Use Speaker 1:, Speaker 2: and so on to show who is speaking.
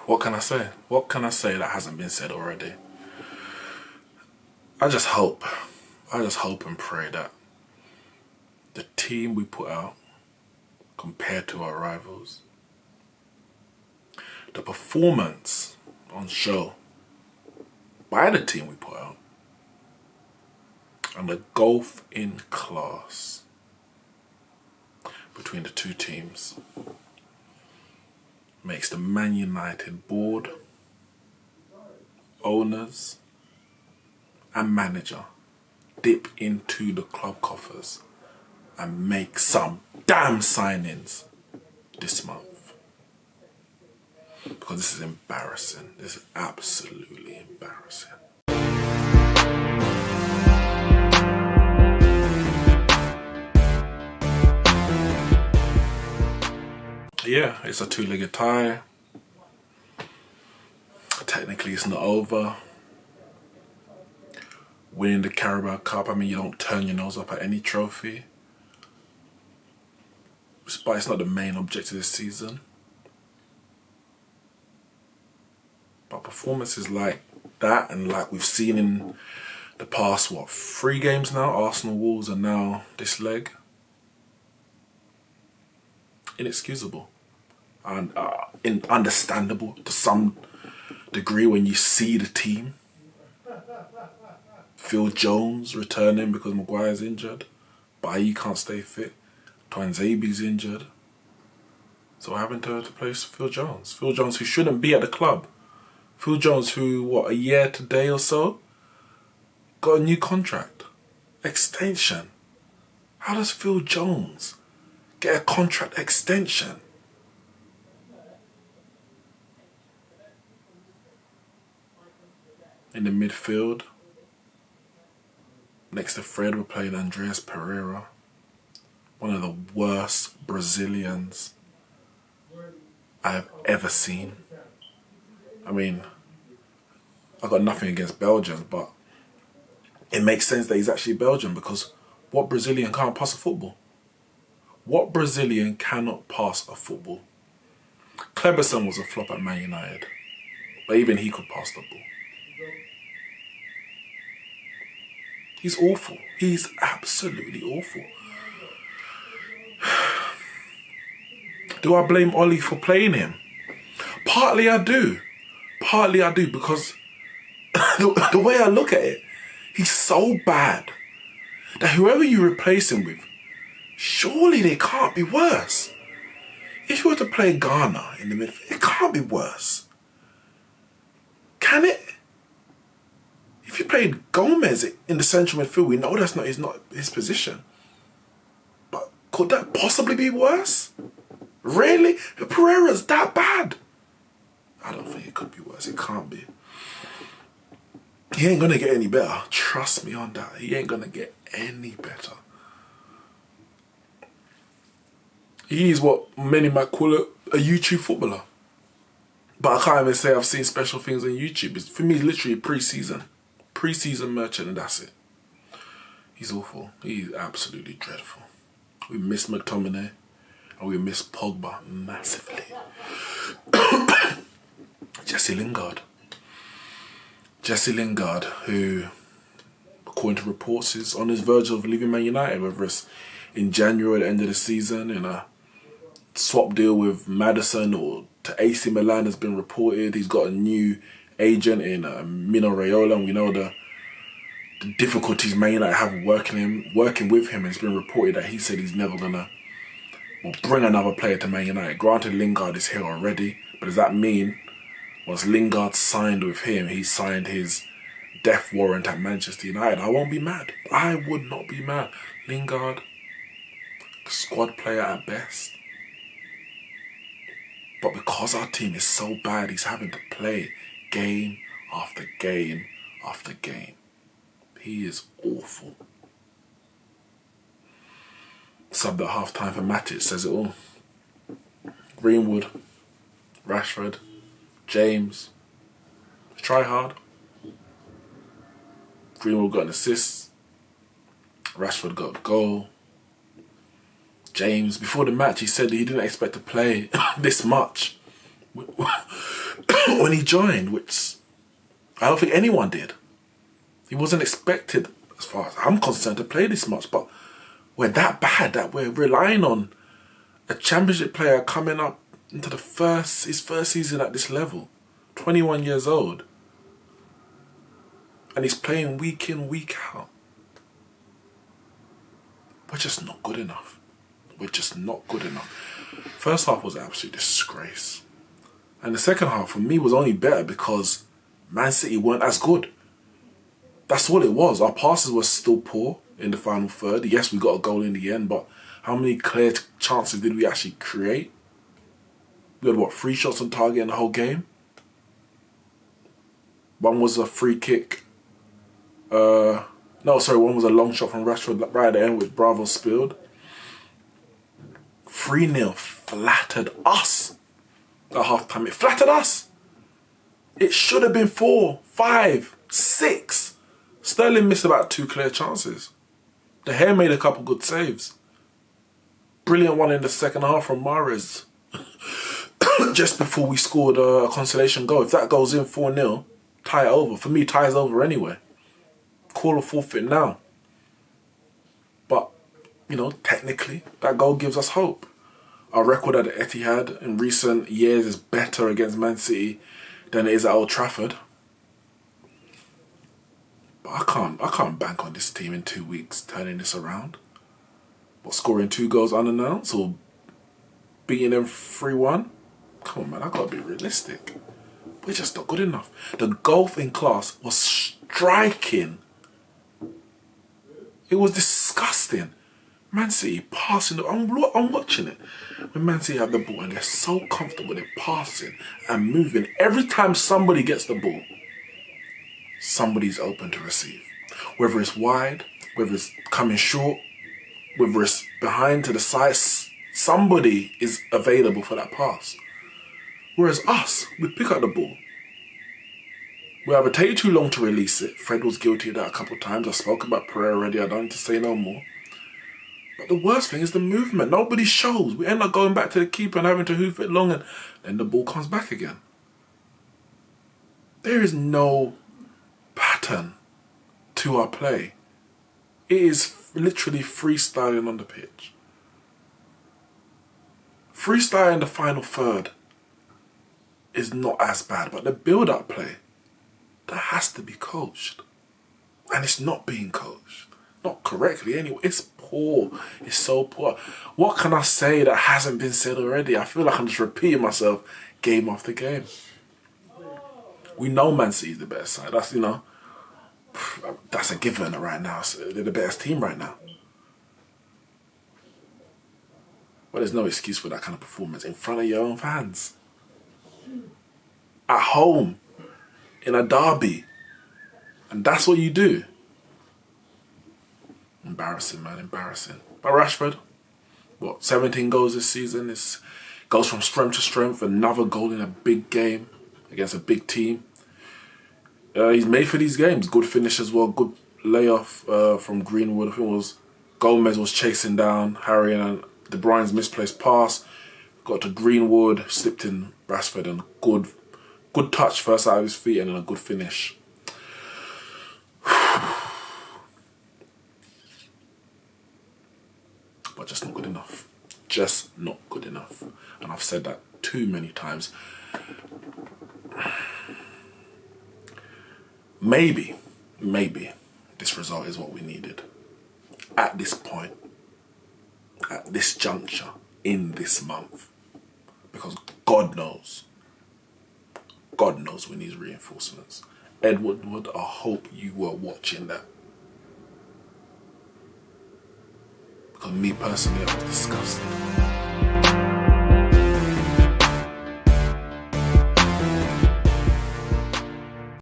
Speaker 1: What can I say? What can I say that hasn't been said already? I just hope and pray that the team we put out compared to our rivals, the performance on show by the team we put out, and the gulf in class between the two teams makes the Man United board, owners and manager dip into the club coffers and make some damn signings this month. Because this is embarrassing. This is absolutely embarrassing. Yeah, it's a two-legged tie. Technically, it's not over. Winning the Carabao Cup, I mean, you don't turn your nose up at any trophy. But it's not the main objective this season. But performances like that, and like we've seen in the past, 3 games now, Arsenal, Wolves, and now this leg, inexcusable. And understandable to some degree when you see the team. Phil Jones returning because Maguire's injured. Bailly can't stay fit. Twanzabe's injured. So what happened to replace Phil Jones? Phil Jones, who shouldn't be at the club. Phil Jones, who, a year today or so, got a new contract. Extension. How does Phil Jones get a contract extension? In the midfield, next to Fred, we're playing Andreas Pereira, one of the worst Brazilians I have ever seen. I mean, I've got nothing against Belgians, but it makes sense that he's actually Belgian, because what Brazilian can't pass a football? What Brazilian cannot pass a football? Kleberson was a flop at Man United, but even he could pass the ball. He's awful. He's absolutely awful. Do I blame Ollie for playing him? Partly I do. Partly I do, because the way I look at it, he's so bad that whoever you replace him with, surely they can't be worse. If you were to play Ghana in the midfield, it can't be worse. Can it? If you played Gomez in the central midfield, we know that's not his position. But could that possibly be worse? Really? Pereira's that bad? I don't think it could be worse. It can't be. He ain't gonna get any better. Trust me on that. He ain't gonna get any better. He is what many might call a YouTube footballer. But I can't even say I've seen special things on YouTube. For me, it's literally pre-season. Pre-season merchant, and that's it. He's awful. He's absolutely dreadful. We miss McTominay and we miss Pogba massively. Jesse Lingard, who, according to reports, is on his verge of leaving Man United, whether it's in January at the end of the season in a swap deal with Madison or to AC Milan has been reported. He's got a new agent in Mino Raiola, and we know the difficulties Man United have working with him. It's been reported that he said he's never gonna bring another player to Man United. Granted, Lingard is here already, but does that mean once Lingard signed with him, he signed his death warrant at Manchester United? I won't be mad. I would not be mad. Lingard, squad player at best. But because our team is so bad, he's having to play game after game after game. He is awful. Subbed at half-time for Matic says it all. Greenwood, Rashford, James, try hard. Greenwood got an assist. Rashford got a goal. James, before the match, he said that he didn't expect to play this much. when he joined, which I don't think anyone did. He wasn't expected, as far as I'm concerned, to play this much, but we're that bad that we're relying on a championship player coming up into his first season at this level, 21 years old, and he's playing week in, week out. We're just not good enough. We're just not good enough. First half was an absolute disgrace. And the second half, for me, was only better because Man City weren't as good. That's all it was. Our passes were still poor in the final third. Yes, we got a goal in the end, but how many clear chances did we actually create? We had, 3 shots on target in the whole game? One was a free kick. One was a long shot from Rashford right at the end, which Bravo spilled. 3-0 flattered us at half-time. It flattered us. It should have been 4, 5, 6. Sterling missed about 2 clear chances. De Gea made a couple good saves. Brilliant one in the second half from Mahrez. Just before we scored a consolation goal. If that goes in 4-0, tie it over. For me, tie is over anyway. Call a forfeit now. But, technically, that goal gives us hope. Our record at the Etihad in recent years is better against Man City than it is at Old Trafford. But I can't bank on this team in 2 weeks turning this around. Scoring 2 goals unannounced or beating them 3-1? Come on, man, I gotta be realistic. We're just not good enough. The gulf in class was striking. It was disgusting. Man City passing. I'm watching it. When Man City have the ball and they're so comfortable, they're passing and moving. Every time somebody gets the ball, somebody's open to receive. Whether it's wide, whether it's coming short, whether it's behind to the side, somebody is available for that pass. Whereas us, we pick up the ball. We either take too long to release it. Fred was guilty of that a couple of times. I spoke about Pereira already. I don't need to say no more. But the worst thing is the movement. Nobody shows. We end up going back to the keeper and having to hoof it long, and then the ball comes back again. There is no pattern to our play. It is literally freestyling on the pitch. Freestyle in the final third is not as bad, but the build-up play, that has to be coached. And it's not being coached. Not correctly anyway. It's poor. It's so poor. What can I say that hasn't been said already? I feel like I'm just repeating myself game after game. We know Man City is the better side. That's a given right now. So they're the best team right now. But there's no excuse for that kind of performance in front of your own fans. At home. In a derby. And that's what you do. Embarrassing, man. Embarrassing. But Rashford, 17 goals this season. Goes from strength to strength. Another goal in a big game against a big team. He's made for these games. Good finish as well. Good layoff from Greenwood. I think it was Gomez was chasing down Harry and De Bruyne's misplaced pass. Got to Greenwood, slipped in Rashford, and good touch first out of his feet and then a good finish. But just not good enough. Just not good enough. And I've said that too many times. Maybe this result is what we needed. At this point. At this juncture. In this month. Because God knows we need reinforcements. Edward Wood, I hope you were watching that. Because me personally, I was disgusted.